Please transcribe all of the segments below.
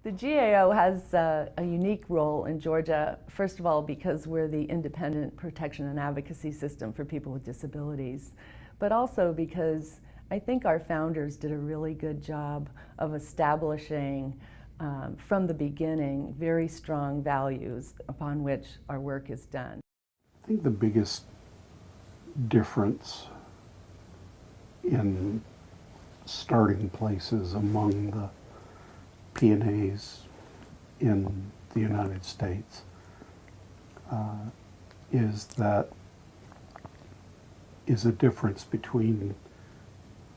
The GAO has a unique role in Georgia, first of all, because we're the independent protection and advocacy system for people with disabilities, but also because I think our founders did a really good job of establishing from the beginning very strong values upon which our work is done. I think the biggest difference in starting places among the P&As in the United States is a difference between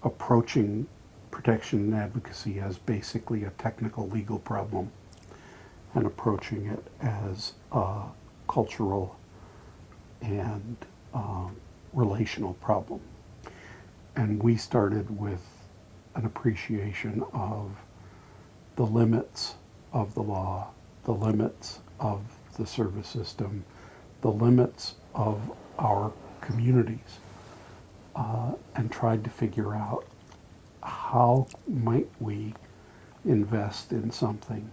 approaching protection and advocacy as basically a technical legal problem and approaching it as a cultural and relational problem. And we started with an appreciation of the limits of the law, the limits of the service system, the limits of our communities, and tried to figure out how might we invest in something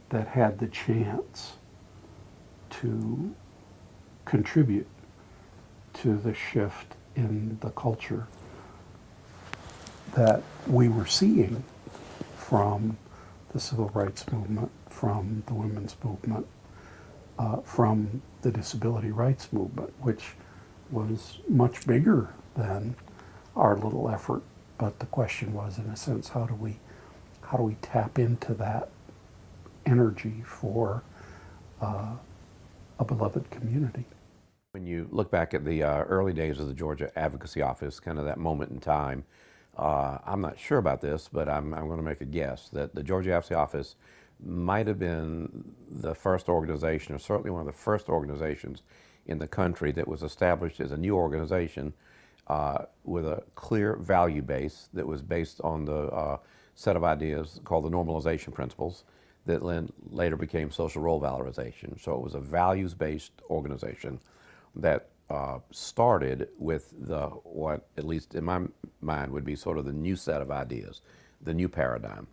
that had the chance to contribute to the shift in the culture that we were seeing from the civil rights movement, from the women's movement, from the disability rights movement, which was much bigger than our little effort. But the question was, in a sense, how do we tap into that energy for a beloved community? When you look back at the early days of the Georgia Advocacy Office, kind of that moment in time, I'm not sure about this, but I'm going to make a guess that the Georgia Advocacy Office might have been the first organization, or certainly one of the first organizations in the country that was established as a new organization with a clear value base that was based on the set of ideas called the normalization principles that later became social role valorization. So it was a values-based organization that started with what, at least in my mind, would be sort of the new set of ideas, the new paradigm.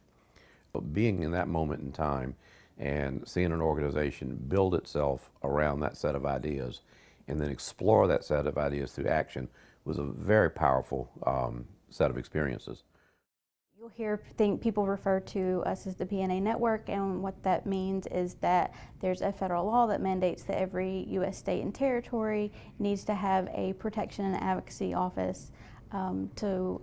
But being in that moment in time and seeing an organization build itself around that set of ideas and then explore that set of ideas through action was a very powerful set of experiences. You'll think people refer to us as the P&A network, and what that means is that there's a federal law that mandates that every U.S. state and territory needs to have a protection and advocacy office to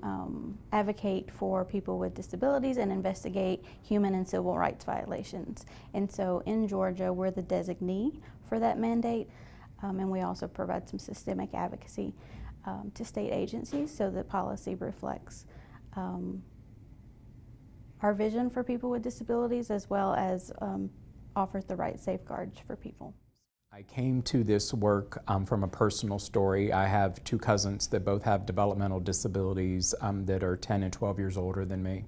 advocate for people with disabilities and investigate human and civil rights violations. And so in Georgia, we're the designee for that mandate, and we also provide some systemic advocacy to state agencies so that policy reflects our vision for people with disabilities, as well as offers the right safeguards for people. I came to this work from a personal story. I have two cousins that both have developmental disabilities that are 10 and 12 years older than me.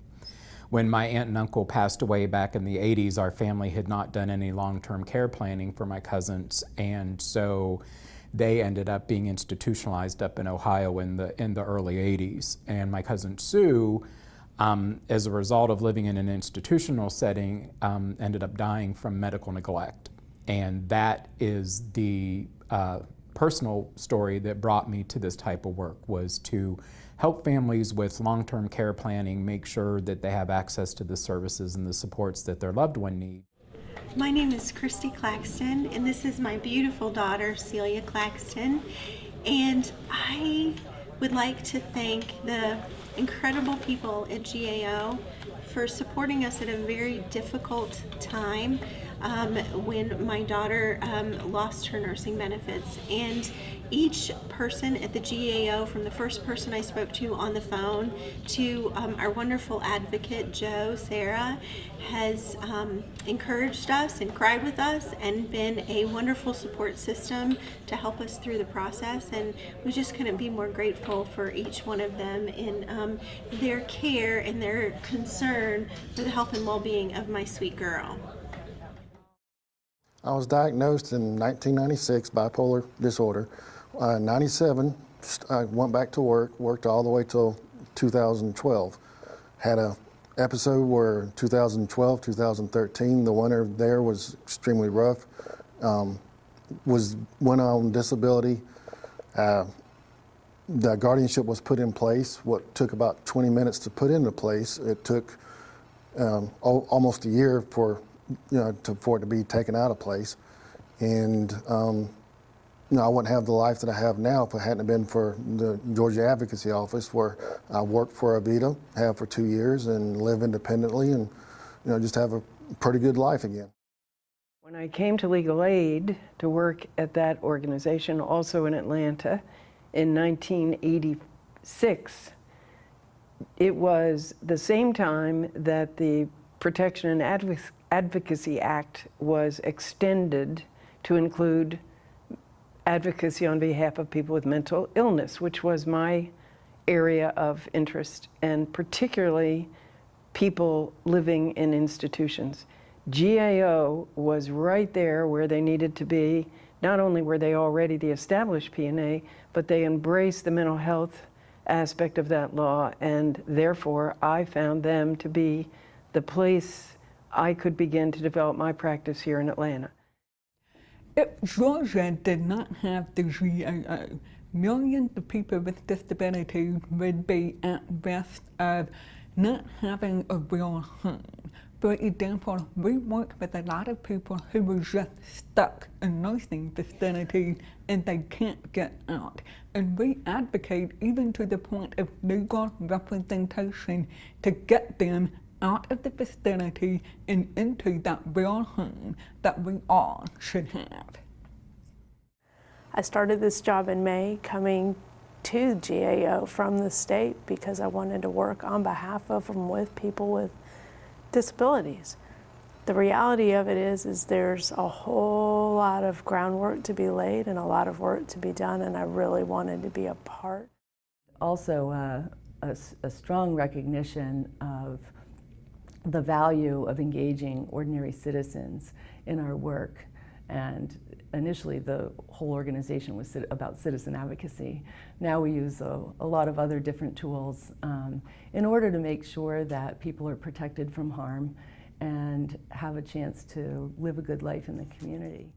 When my aunt and uncle passed away back in the 80s, our family had not done any long-term care planning for my cousins, and so they ended up being institutionalized up in Ohio in the early 80s. And my cousin Sue, as a result of living in an institutional setting, ended up dying from medical neglect. And that is the personal story that brought me to this type of work, was to help families with long-term care planning make sure that they have access to the services and the supports that their loved one needs. My name is Christy Claxton, and this is my beautiful daughter, Celia Claxton. And I would like to thank the incredible people at GAO for supporting us at a very difficult time when my daughter lost her nursing benefits. And each person at the GAO, from the first person I spoke to on the phone to our wonderful advocate, Sarah, has encouraged us and cried with us and been a wonderful support system to help us through the process. And we just couldn't be more grateful for each one of them in their care and their concern for the health and well-being of my sweet girl. I was diagnosed in 1996, bipolar disorder. 97, I went back to work, worked all the way till 2012. Had a episode were 2012, 2013. The winter there was extremely rough. Went on disability. The guardianship was put in place. What took about 20 minutes to put into place, it took almost a year for for it to be taken out of place. And I wouldn't have the life that I have now if it hadn't been for the Georgia Advocacy Office, where I worked for Avita, have for 2 years, and live independently, and just have a pretty good life again. When I came to Legal Aid to work at that organization, also in Atlanta, in 1986, it was the same time that the Protection and Advocacy Act was extended to include advocacy on behalf of people with mental illness, which was my area of interest, and particularly people living in institutions. GAO was right there where they needed to be. Not only were they already the established P&A, but they embraced the mental health aspect of that law, and therefore I found them to be the place I could begin to develop my practice here in Atlanta. If Georgia did not have the GAO, millions of people with disabilities would be at risk of not having a real home. For example, we work with a lot of people who were just stuck in nursing facilities and they can't get out. And we advocate even to the point of legal representation to get them out of the facility and into that real home that we all should have. I started this job in May, coming to GAO from the state because I wanted to work on behalf of them with people with disabilities. The reality of it is there's a whole lot of groundwork to be laid and a lot of work to be done, and I really wanted to be a part. Also, a strong recognition of the value of engaging ordinary citizens in our work. And initially the whole organization was about citizen advocacy. Now we use a lot of other different tools in order to make sure that people are protected from harm and have a chance to live a good life in the community.